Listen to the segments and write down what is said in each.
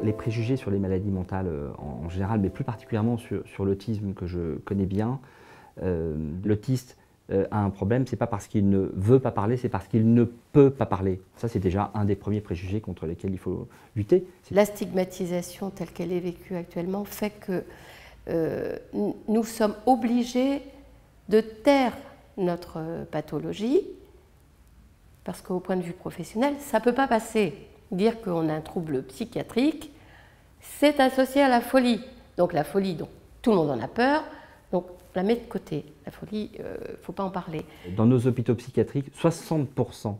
Les préjugés sur les maladies mentales en général, mais plus particulièrement sur l'autisme que je connais bien, l'autiste a un problème, c'est pas parce qu'il ne veut pas parler, c'est parce qu'il ne peut pas parler. Ça, c'est déjà un des premiers préjugés contre lesquels il faut lutter. La stigmatisation telle qu'elle est vécue actuellement fait que nous sommes obligés de taire notre pathologie, parce qu'au point de vue professionnel, ça ne peut pas passer. Dire qu'on a un trouble psychiatrique, c'est associé à la folie. Donc la folie, donc, tout le monde en a peur, donc on la met de côté. La folie, il ne faut pas en parler. Dans nos hôpitaux psychiatriques, 60%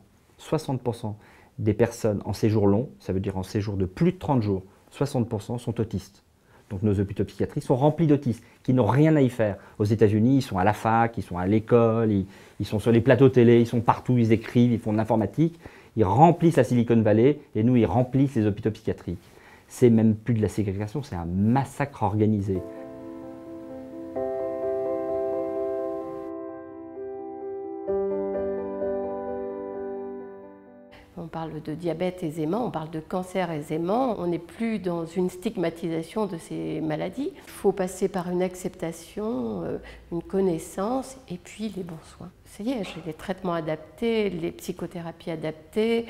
des personnes en séjour long, ça veut dire en séjour de plus de 30 jours, 60% sont autistes. Donc nos hôpitaux psychiatriques sont remplis d'autistes qui n'ont rien à y faire. Aux États-Unis, ils sont à la fac, ils sont à l'école, ils sont sur les plateaux télé, ils sont partout, ils écrivent, ils font de l'informatique. Ils remplissent la Silicon Valley et nous, ils remplissent les hôpitaux psychiatriques. C'est même plus de la ségrégation, c'est un massacre organisé. On parle de diabète aisément, on parle de cancer aisément. On n'est plus dans une stigmatisation de ces maladies. Il faut passer par une acceptation, une connaissance et puis les bons soins. Ça y est, j'ai les traitements adaptés, les psychothérapies adaptées.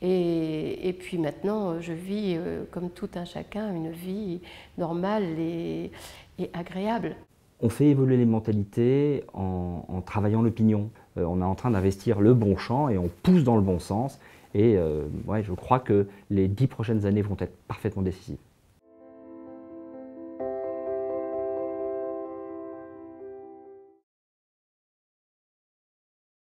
Et puis maintenant, je vis comme tout un chacun une vie normale et agréable. On fait évoluer les mentalités en travaillant l'opinion. On est en train d'investir le bon champ et on pousse dans le bon sens. Et ouais, je crois que les 10 prochaines années vont être parfaitement décisives.